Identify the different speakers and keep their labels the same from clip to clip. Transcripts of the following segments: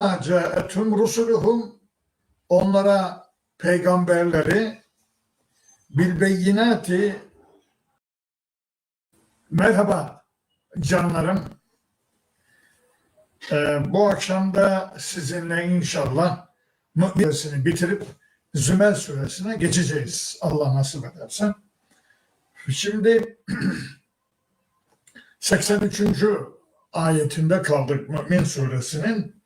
Speaker 1: Câetum rusuluhum, onlara peygamberleri bil beyinati. Merhaba canlarım. Bu akşam da sizinle inşallah Mü'min suresini bitirip Zümer suresine geçeceğiz. Allah nasip ederse. Şimdi 83. ayetinde kaldık Mü'min suresinin.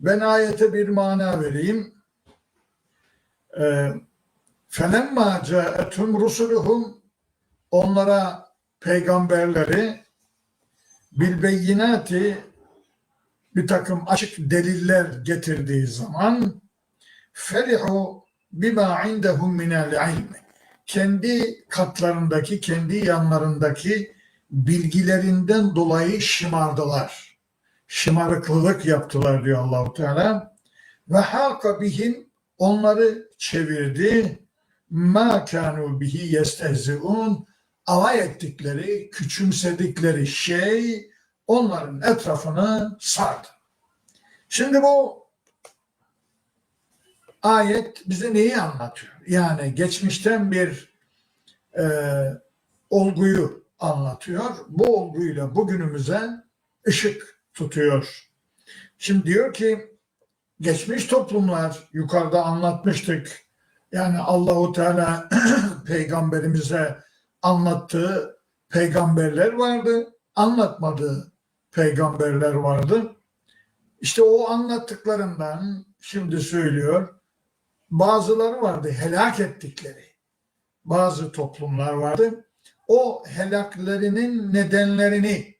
Speaker 1: Ben ayete bir mana vereyim. فَلَمَّا جَاءَتْهُمْ رُسُلُهُمْ, onlara peygamberleri bilbeyinati, bir takım açık deliller getirdiği zaman ferihu bima indehum minel ilmi, kendi katlarındaki, kendi yanlarındaki bilgilerinden dolayı şımardılar. Şımarıklılık yaptılar diyor Allah-u Teala. Ve hâka bihim, onları çevirdi. Mâ kânû bihi yestehzi'ûn, alay ettikleri, küçümsedikleri şey onların etrafını sardı. Şimdi bu ayet bize neyi anlatıyor? Yani geçmişten bir olguyu anlatıyor. Bu olguyla bugünümüze ışık tutuyor. Şimdi diyor ki geçmiş toplumlar, yukarıda anlatmıştık. Yani Allahu Teala peygamberimize anlattığı peygamberler vardı, anlatmadığı peygamberler vardı. İşte o anlattıklarından şimdi söylüyor, bazıları vardı helak ettikleri, bazı toplumlar vardı. O helaklerinin nedenlerini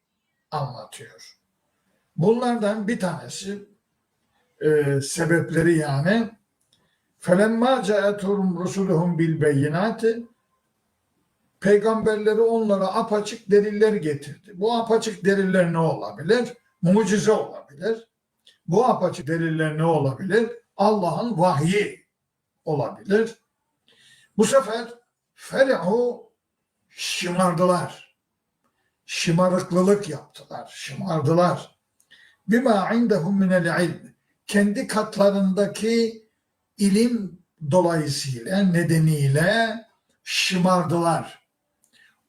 Speaker 1: anlatıyor. Bunlardan bir tanesi sebepleri yani فَلَمَّا جَاءَتْهُمْ رُسُلُهُمْ بِالْبَيِّنَاتِ, peygamberleri onlara apaçık deliller getirdi. Bu apaçık deliller ne olabilir? Mucize olabilir. Bu apaçık deliller ne olabilir? Allah'ın vahyi olabilir. Bu sefer ferihu, şımardılar. Şımarıklılık yaptılar. Şımardılar. Bima indehum minel ilm, kendi katlarındaki ilim dolayısıyla, nedeniyle şımardılar.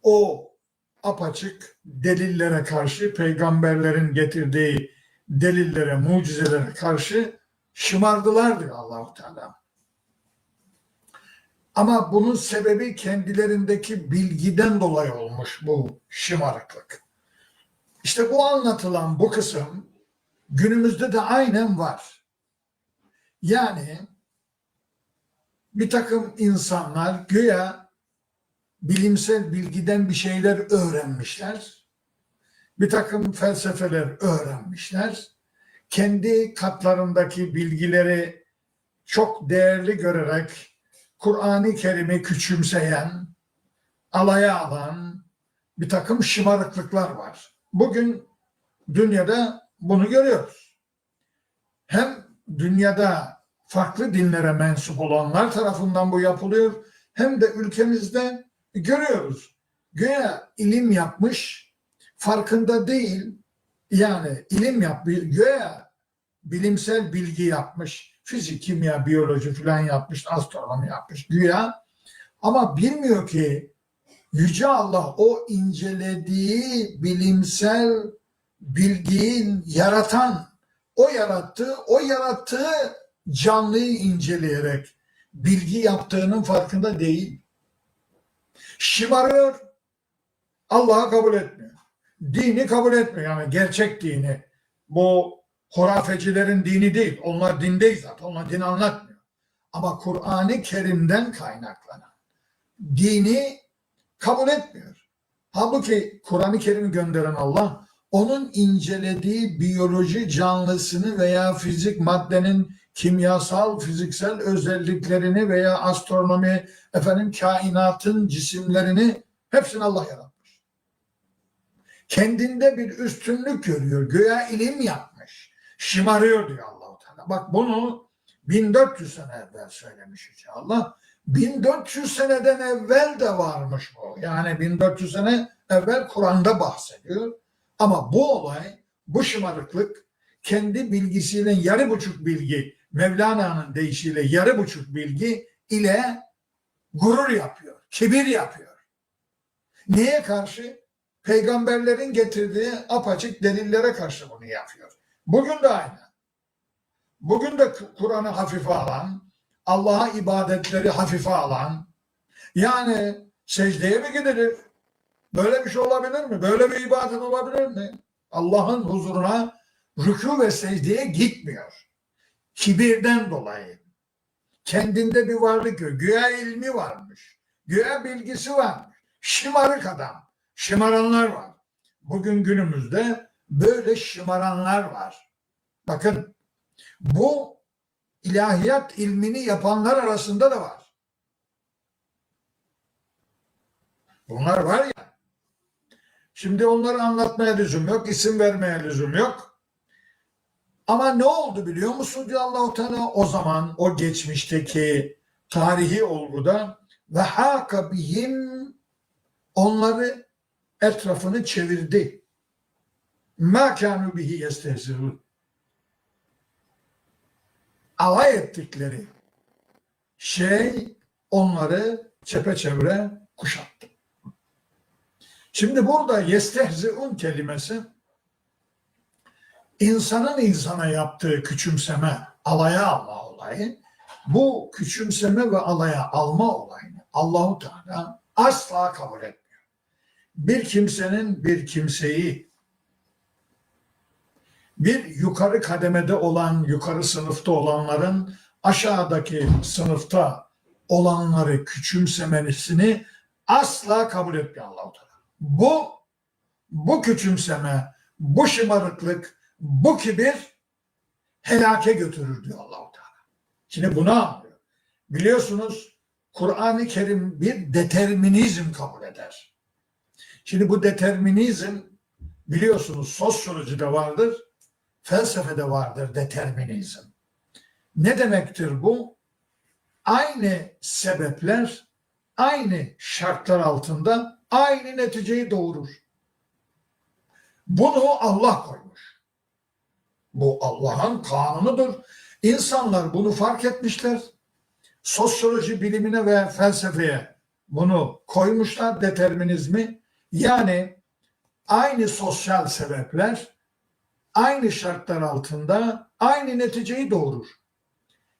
Speaker 1: O apaçık delillere karşı, peygamberlerin getirdiği delillere, mucizelere karşı şımardılar diyor Allah-u Teala. Ama bunun sebebi kendilerindeki bilgiden dolayı olmuş bu şımarıklık. İşte bu anlatılan bu kısım günümüzde de aynen var. Yani bir takım insanlar güya bilimsel bilgiden bir şeyler öğrenmişler. Bir takım felsefeler öğrenmişler. Kendi katlarındaki bilgileri çok değerli görerek Kur'an-ı Kerim'i küçümseyen, alaya alan bir takım şımarıklıklar var. Bugün dünyada bunu görüyoruz. Hem dünyada farklı dinlere mensup olanlar tarafından bu yapılıyor, hem de ülkemizde görüyoruz. Güya ilim yapmış, farkında değil, yani ilim yapmış, güya bilimsel bilgi yapmış, fizik, kimya, biyoloji falan yapmış, astronomi yapmış güya, ama bilmiyor ki Yüce Allah o incelediği bilimsel bilgiyi yaratan, o yarattığı canlıyı inceleyerek bilgi yaptığının farkında değil. Şımarıyor, Allah'ı kabul etmiyor. Dini kabul etmiyor, yani gerçek dini. Bu hurafecilerin dini değil. Onlar din değil zaten. Onlar din anlatmıyor. Ama Kur'an-ı Kerim'den kaynaklanan dini kabul etmiyor. Halbuki Kur'an-ı Kerim'i gönderen Allah, onun incelediği biyoloji canlısını veya fizik maddenin kimyasal, fiziksel özelliklerini veya astronomi, kainatın cisimlerini hepsini Allah yaratmış. Kendinde bir üstünlük görüyor. Güya ilim yapmış. Şımarıyor diyor Allah-u Teala. Bak bunu 1400 sene evvel söylemiş Yüce Allah. 1400 seneden evvel de varmış bu. Yani 1400 sene evvel Kur'an'da bahsediyor. Ama bu olay, bu şımarıklık kendi bilgisinin yarı buçuk bilgi, Mevlana'nın deyişiyle yarı buçuk bilgi ile gurur yapıyor, kibir yapıyor. Neye karşı? Peygamberlerin getirdiği apaçık delillere karşı bunu yapıyor. Bugün de aynı. Bugün de Kur'an'ı hafife alan, Allah'a ibadetleri hafife alan, yani secdeye mi gidilir? Böyle bir şey olabilir mi? Böyle bir ibadet olabilir mi? Allah'ın huzuruna rükû ve secdeye gitmiyor. Kibirden dolayı. Kendinde bir varlık yok. Güya ilmi varmış. Güya bilgisi varmış. Şımarık adam. Şımaranlar var. Bugün günümüzde böyle şımaranlar var. Bakın, bu ilahiyat ilmini yapanlar arasında da var. Bunlar var ya. Şimdi onları anlatmaya lüzum yok, isim vermeye lüzum yok. Ama ne oldu biliyor musun diyor Allah-u Teala? O zaman o geçmişteki tarihi olguda ve hâka bihim, onları etrafını çevirdi. Mâ kânû bihi yestehzirûn. Alay ettikleri şey onları çepeçevre kuşattı. Şimdi burada yestehzi'un kelimesi insanın insana yaptığı küçümseme, alaya alma olayı. Bu küçümseme ve alaya alma olayını Allah-u Teala asla kabul etmiyor. Bir kimsenin bir kimseyi, bir yukarı kademede olan, yukarı sınıfta olanların aşağıdaki sınıfta olanları küçümsemesini asla kabul etmiyor Allah-u Teala. Bu küçümseme, bu şımarıklık, bu kibir helake götürür diyor Allah-u Teala. Şimdi bunu anlıyor. Biliyorsunuz Kur'an-ı Kerim bir determinizm kabul eder. Şimdi bu determinizm biliyorsunuz sosyolojide vardır, felsefede vardır determinizm. Ne demektir bu? Aynı sebepler, aynı şartlar altında aynı neticeyi doğurur. Bunu Allah koymuş. Bu Allah'ın kanunudur. İnsanlar bunu fark etmişler. Sosyoloji bilimine ve felsefeye bunu koymuşlar, determinizmi. Yani aynı sosyal sebepler aynı şartlar altında aynı neticeyi doğurur.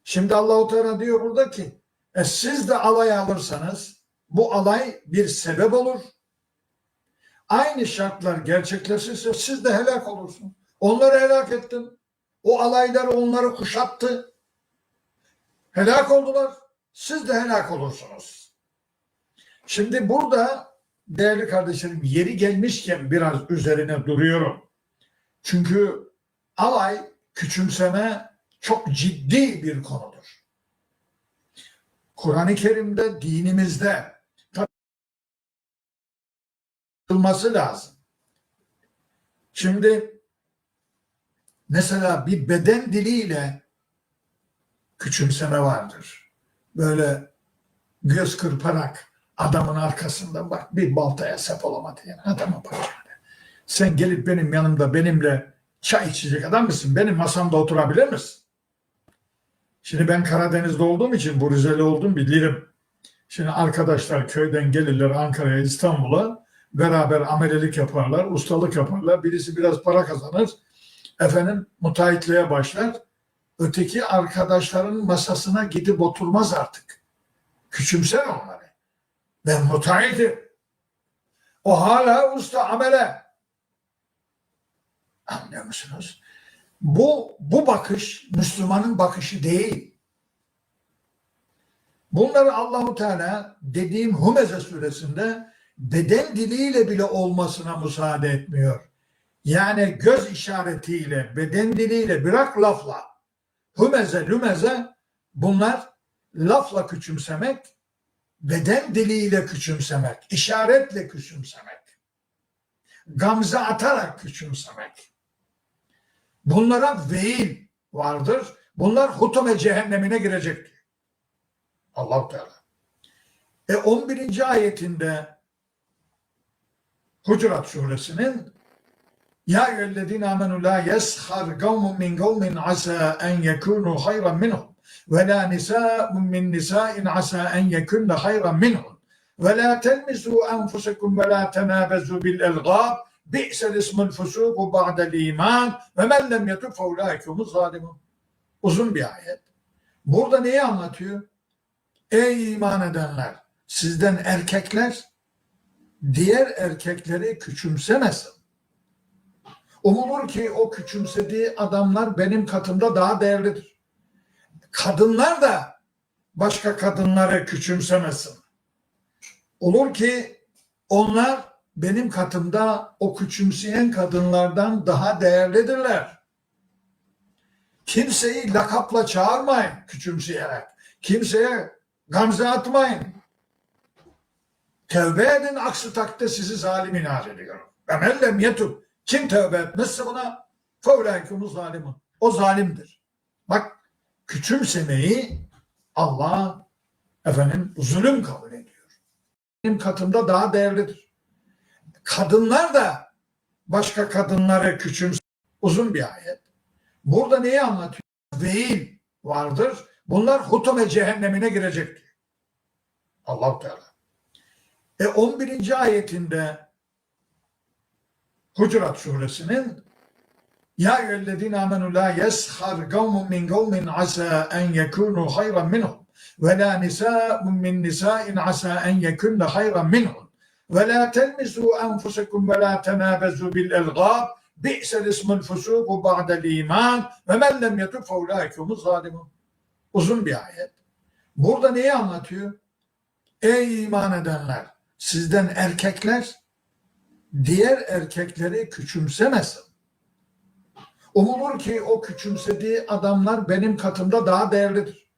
Speaker 1: Şimdi Allah-u Teala diyor burada ki siz de alay alırsanız bu alay bir sebep olur. Aynı şartlar gerçekleşirse siz de helak olursunuz. Onları helak ettin. O alaylar onları kuşattı. Helak oldular. Siz de helak olursunuz. Şimdi burada değerli kardeşlerim, yeri gelmişken biraz üzerine duruyorum. Çünkü alay, küçümseme çok ciddi bir konudur. Kur'an-ı Kerim'de, dinimizde yapılması lazım. Şimdi mesela bir beden diliyle küçümseme vardır. Böyle göz kırparak adamın arkasında bak bir baltaya sap olamadı yani adama bak. Sen gelip benim yanımda benimle çay içecek adam mısın? Benim masamda oturabilir misin? Şimdi ben Karadeniz'de olduğum için bu Rizeli olduğum bilirim. Şimdi arkadaşlar köyden gelirler Ankara'ya, İstanbul'a, beraber amelelik yaparlar, ustalık yaparlar. Birisi biraz para kazanır, efendim müteahhitliğe başlar. Öteki arkadaşların masasına gidip oturmaz artık. Küçümser onları. Ben müteahhitim. O hala usta amele. Anlıyor musunuz? Bu bakış Müslümanın bakışı değil. Bunları Allah-u Teala dediğim Humeze suresinde beden diliyle bile olmasına müsaade etmiyor. Yani göz işaretiyle, beden diliyle, bırak lafla. Humeze, lümeze, bunlar lafla küçümsemek, beden diliyle küçümsemek, işaretle küçümsemek, gamze atarak küçümsemek. Bunlara veil vardır. Bunlar hutume cehennemine girecektir. Allah-u Teala. 11. ayetinde Hucurat suresinin Ya eyyühellezine amenu la yeshar kavmun min kavmin asa en yekunu hayran minhum ve la nisa'un min nisa'in asa en yekunne hayran minhum ve la telmisu enfusekum ve la tenabezu bil elgab bi'sel ismul fusuku ba'del iman ve men lem yetub fe ulaikehumuz zalimun. Uzun bir ayet. Burada neyi anlatıyor? Ey iman edenler, sizden erkekler diğer erkekleri küçümsemesin. Umulur ki o küçümsediği adamlar benim katımda daha değerlidir. Kadınlar da başka kadınları küçümsemesin. Olur ki onlar benim katımda o küçümseyen kadınlardan daha değerlidirler. Kimseyi lakapla çağırmayın küçümseyerek. Kimseye gamze atmayın. Tevbe edin, aksi takdirde sizi zalim ilan ediyorum. Ve men lem yetub. Kim tövbe etmezse buna feulâikumuz zalimun. O zalimdir. Bak, küçümsemeyi Allah zulüm kabul ediyor. Benim katımda daha değerlidir. Kadınlar da başka kadınları küçümser. Uzun bir ayet. Burada neyi anlatıyor? Veil vardır. Bunlar hutume cehennemine girecek diyor. Allah-u Teala. 11. ayetinde Hucurat suresinin Ya eyyühellezine amenu la yeshar kavmun min kavmin asa en yekunu hayran minhum ve la nisa'un min nisa'in asa en yekunne hayran minhum ve la telmisu enfusekum ve la tenabezu bil elgab bi'sel ismul fusuku ba'del iman ve men lem yetub fe ulaikehumuz zalimun. Uzun bir ayet. Burada neyi anlatıyor? Ey iman edenler, sizden erkekler diğer erkekleri küçümsemesin. Umulur ki o küçümsediği adamlar benim katımda daha değerlidir.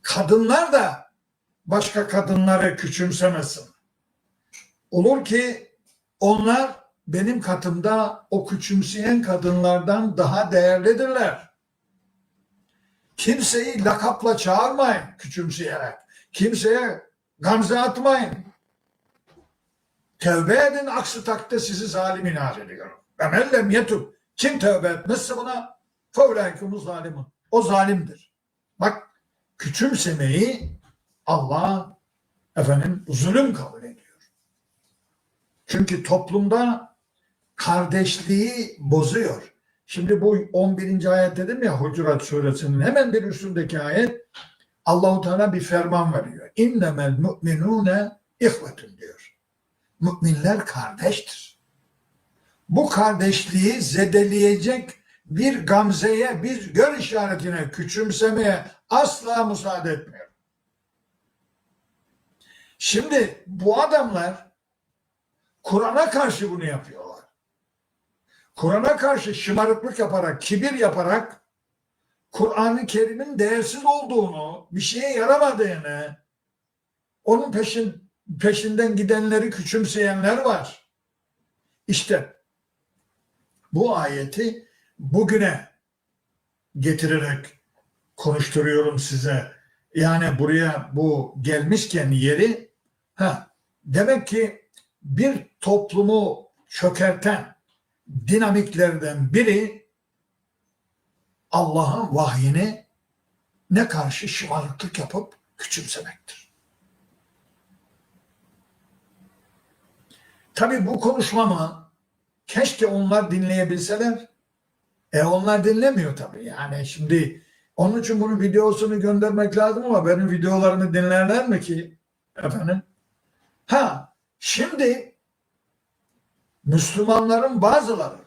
Speaker 1: Kadınlar da başka kadınları küçümsemesin. Olur ki onlar benim katımda o küçümseyen kadınlardan daha değerlidirler. Kimseyi lakapla çağırmayın küçümseyerek. Kimseye gamze atmayın. Tevbe edin, aksi takdirde sizi zalim ilan ediyorum. Ve men lem yetub. Kim tövbe etmezse buna feulâikumuz zalimun. O zalimdir. Bak, küçümsemeyi Allah zulüm kabul ediyor. Çünkü toplumda kardeşliği bozuyor. Şimdi bu 11. ayet dedim ya, Hucurat suresinin hemen bir üstündeki ayet, Allah-u Teala bir ferman veriyor. İnnemel mu'minûne ihvetun diyor. Müminler kardeştir. Bu kardeşliği zedeleyecek bir gamzeye, bir gör işaretine, küçümsemeye asla müsaade etmiyor. Şimdi bu adamlar Kur'an'a karşı bunu yapıyorlar. Kur'an'a karşı şımarıklık yaparak, kibir yaparak Kur'an-ı Kerim'in değersiz olduğunu, bir şeye yaramadığını, onun peşinden gidenleri küçümseyenler var. İşte bu ayeti bugüne getirerek konuşturuyorum size. Yani buraya bu gelmişken yeri, demek ki bir toplumu çökerten dinamiklerden biri Allah'ın vahyine ne karşı şımarıklık yapıp küçümsemektir. Tabii bu konuşmamı keşke onlar dinleyebilseler. Onlar dinlemiyor tabii. Yani şimdi onun için bunun videosunu göndermek lazım ama benim videolarımı dinlerler mi ki? Şimdi Müslümanların bazıları,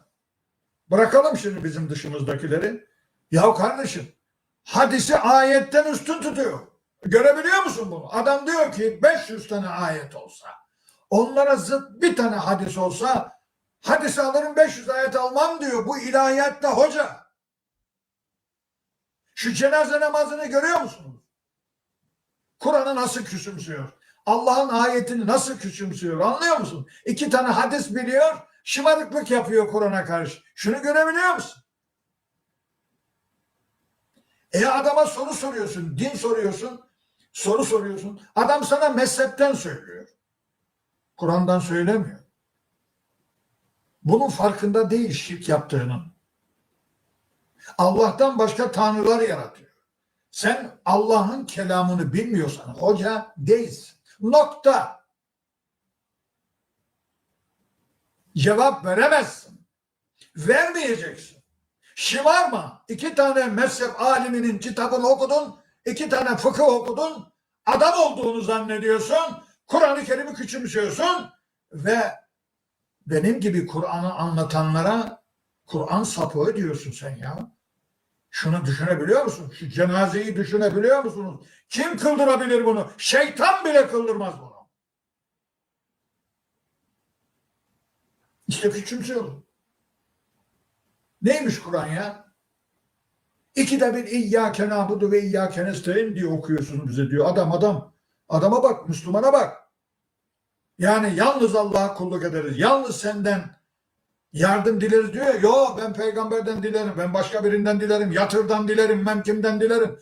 Speaker 1: bırakalım şimdi bizim dışımızdakileri. Ya kardeşim, hadisi ayetten üstün tutuyor. Görebiliyor musun bunu? Adam diyor ki 500 tane ayet olsa, onlara zıt bir tane hadis olsa, hadis alırım 500 ayet almam diyor. Bu ilahiyatta hoca. Şu cenaze namazını görüyor musunuz? Kur'an'ı nasıl küçümsüyor? Allah'ın ayetini nasıl küçümsüyor? Anlıyor musun? 2 tane hadis biliyor, şımarıklık yapıyor Kur'an'a karşı. Şunu görebiliyor musun? Adama soru soruyorsun, din soruyorsun, soru soruyorsun. Adam sana mezhepten söylüyor. Kur'an'dan söylemiyor. Bunun farkında değil şirk yaptığının. Allah'tan başka tanrılar yaratıyor. Sen Allah'ın kelamını bilmiyorsan hoca değilsin. Nokta. Cevap veremezsin. Vermeyeceksin. Şımarma. 2 tane mezhep aliminin kitabını okudun, 2 tane fıkıh okudun, adam olduğunu zannediyorsun, Kur'an-ı Kerim'i küçümsüyorsun ve benim gibi Kur'an'ı anlatanlara Kur'an sapığı diyorsun sen ya. Şunu düşünebiliyor musun? Şu cenazeyi düşünebiliyor musunuz? Kim kıldırabilir bunu? Şeytan bile kıldırmaz bunu. İşte küçümsüyorum. Neymiş Kur'an ya? 2'de 1 İyyâke nâbudu ve İyyâke nestaîn diye okuyorsunuz bize diyor. Adam. Adama bak, Müslümana bak. Yani yalnız Allah'a kulluk ederiz. Yalnız senden yardım dileriz diyor ya. Yo, ben peygamberden dilerim. Ben başka birinden dilerim. Yatırdan dilerim. Memkimden dilerim.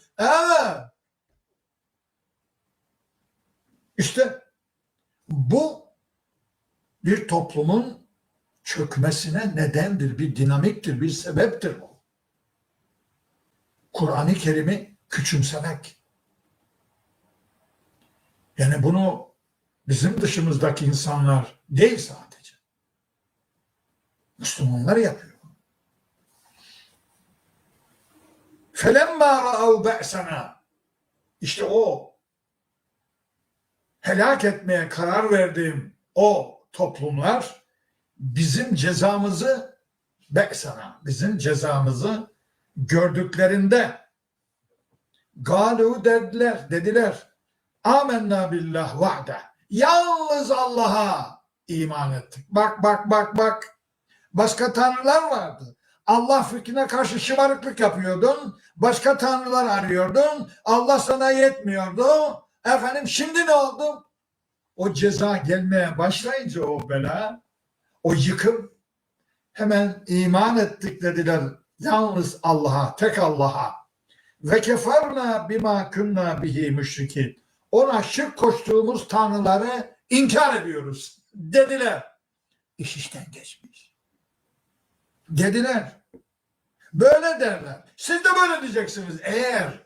Speaker 1: İşte bu bir toplumun çökmesine nedendir. Bir dinamiktir. Bir sebeptir bu. Kur'an-ı Kerim'i küçümsemek. Yani bunu bizim dışımızdaki insanlar değil sadece. Müslümanlar yapıyor. فَلَمَّا رَأَوْ بَأْسَنَا İşte o helak etmeye karar verdiğim o toplumlar bizim cezamızı bizim cezamızı gördüklerinde galu dediler amenna billah vahde, yalnız Allah'a iman ettik. Bak başka tanrılar vardı. Allah fikrine karşı şımarıklık yapıyordun. Başka tanrılar arıyordun. Allah sana yetmiyordu. Efendim şimdi ne oldu? O ceza gelmeye başlayınca o bela, o yıkım, hemen iman ettik dediler. Yalnız Allah'a, tek Allah'a. Ve keferna bima kunna bihi müşrikin. Ona şirk koştuğumuz tanrıları inkar ediyoruz dediler. İş işten geçmiş. Dediler. Böyle derler. Siz de böyle diyeceksiniz. Eğer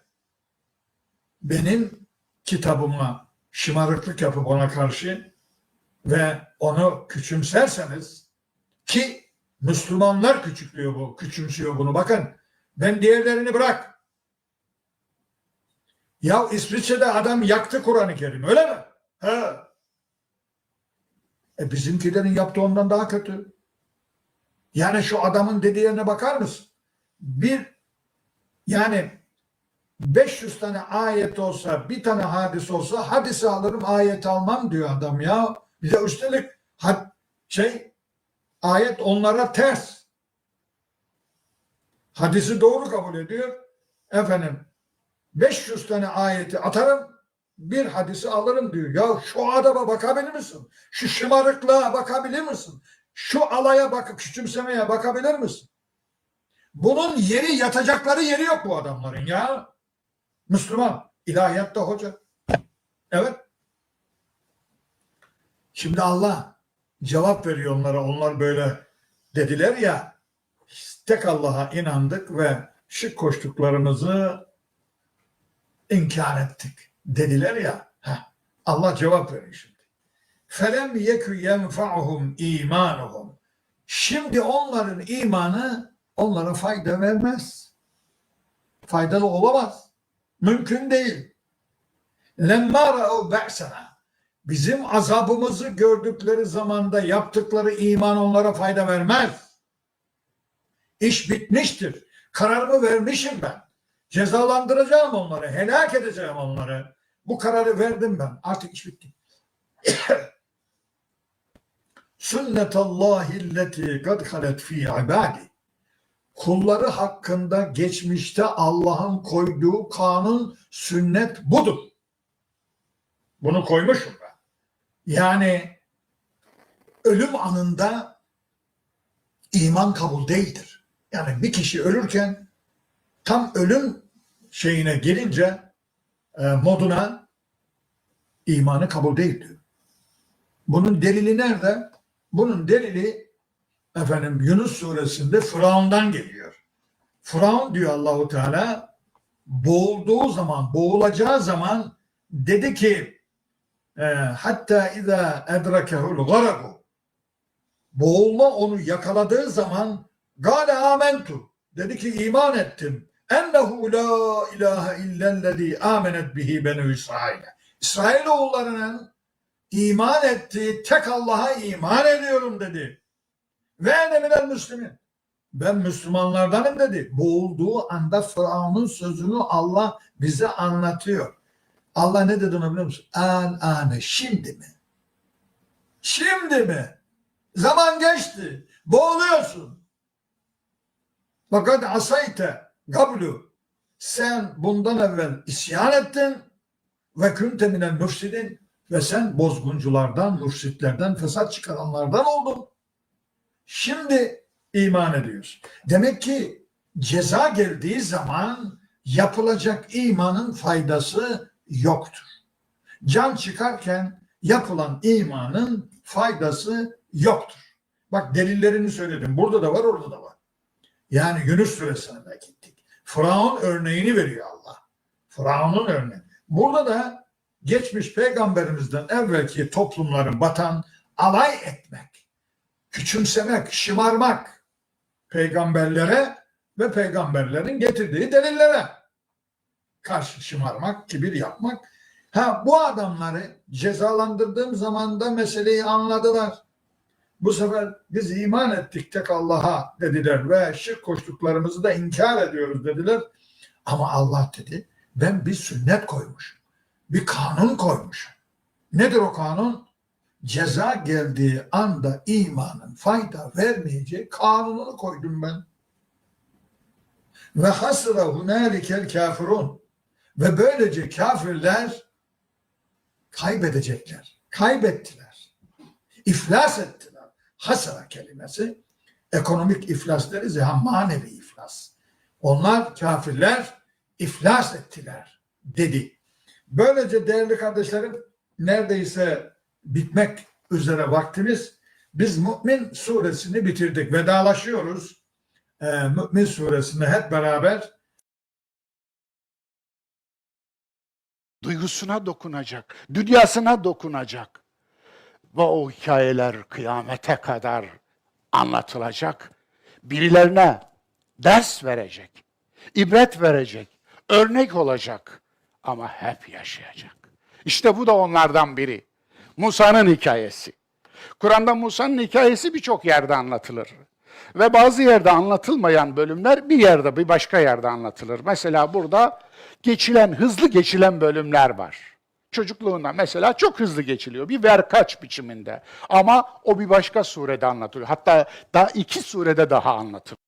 Speaker 1: benim kitabıma şımarıklık yapıp ona karşı ve onu küçümserseniz, ki Müslümanlar küçümsüyor bunu. Bakın, ben diğerlerini bırak. Ya İsviçre'de adam yaktı Kur'an-ı Kerim, öyle mi? He. Bizimkilerin yaptığı ondan daha kötü. Yani şu adamın dediğine bakar mısın? Yani 500 tane ayet olsa, bir tane hadis olsa, hadisi alırım, ayet almam diyor adam ya. Bize üstelik ayet onlara ters. Hadisi doğru kabul ediyor. Efendim 500 tane ayeti atarım, bir hadisi alırım diyor. Ya şu adama bakabilir misin? Şu şımarıklığa bakabilir misin? Şu alaya bakıp küçümsemeye bakabilir misin? Bunun yatacakları yeri yok bu adamların ya. Müslüman, ilahiyatta hoca. Evet. Şimdi Allah cevap veriyor onlara. Onlar böyle dediler ya, tek Allah'a inandık ve şirk koştuklarımızı inkar ettik dediler ya. Allah cevap veriyor şimdi. فَلَمْ يَكُ يَنْفَعُهُمْ اِيمَانُهُمْ Şimdi onların imanı onlara fayda vermez. Faydalı olamaz. Mümkün değil. لَمَّا رَأَوْ بَأْسَنَا Bizim azabımızı gördükleri zamanda yaptıkları iman onlara fayda vermez. İş bitmiştir. Kararımı vermişim ben. Cezalandıracağım onları, helak edeceğim onları. Bu kararı verdim ben. Artık iş bitti. Sünnetallahilleti kad halet fi ibadi. Kulları hakkında geçmişte Allah'ın koyduğu kanun, sünnet budur. Bunu koymuşum ben. Yani ölüm anında iman kabul değildir. Yani bir kişi ölürken tam ölüm şeyine gelince moduna imanı kabul değil diyor. Bunun delili nerede? Bunun delili efendim Yunus suresinde Firavun'dan geliyor. Firavun diyor Allahu Teala boğulduğu zaman, boğulacağı zaman dedi ki hatta iza edrekehul garaku, boğulma onu yakaladığı zaman gâle âmentu, dedi ki iman ettim. Ennehu la ilahe illellezî âmenet bihi benû İsrail. İsrailoğullarının iman ettiği tek Allah'a iman ediyorum dedi. Ve ene minel müslimin. Ben Müslümanlardanım dedi. Boğulduğu anda Firavun'un sözünü Allah bize anlatıyor. Allah ne dedi onu biliyor musun? An şimdi mi? Şimdi mi? Zaman geçti. Boğuluyorsun. Fakat asayte gablu. Sen bundan evvel isyan ettin ve kunte minel müfsidin ve sen bozgunculardan, mürşitlerden, fesat çıkaranlardan oldun. Şimdi iman ediyorsun. Demek ki ceza geldiği zaman yapılacak imanın faydası yoktur. Can çıkarken yapılan imanın faydası yoktur. Bak delillerini söyledim. Burada da var, orada da var. Yani Yunus suresine de gittik. Firavun örneğini veriyor Allah. Firavun'un örneği. Burada da geçmiş peygamberimizden evvelki toplumların batan alay etmek, küçümsemek, şımarmak peygamberlere ve peygamberlerin getirdiği delillere karşı şımarmak, kibir yapmak. Bu adamları cezalandırdığım zaman da meseleyi anladılar. Bu sefer biz iman ettik tek Allah'a dediler ve şirk koştuklarımızı da inkar ediyoruz dediler. Ama Allah dedi ben bir sünnet koymuşum. Bir kanun koymuşum. Nedir o kanun? Ceza geldiği anda imanın fayda vermeyeceği kanununu koydum ben. Ve hasra hunalikel kafirun. Ve böylece kafirler kaybedecekler. Kaybettiler. İflas ettiler. Hasra kelimesi ekonomik iflas deriz ya, manevi iflas. Onlar kafirler iflas ettiler dedi. Böylece değerli kardeşlerim neredeyse bitmek üzere vaktimiz. Biz Mü'min suresini bitirdik. Vedalaşıyoruz. Mü'min suresini hep beraber
Speaker 2: duygusuna dokunacak, dünyasına dokunacak. Ve o hikayeler kıyamete kadar anlatılacak. Birilerine ders verecek, ibret verecek, örnek olacak ama hep yaşayacak. İşte bu da onlardan biri. Musa'nın hikayesi. Kur'an'da Musa'nın hikayesi birçok yerde anlatılır. Ve bazı yerde anlatılmayan bölümler bir yerde, bir başka yerde anlatılır. Mesela burada hızlı geçilen bölümler var. Çocukluğunda mesela çok hızlı geçiliyor. Bir verkaç biçiminde. Ama o bir başka surede anlatılıyor. Hatta daha 2 surede daha anlatılıyor.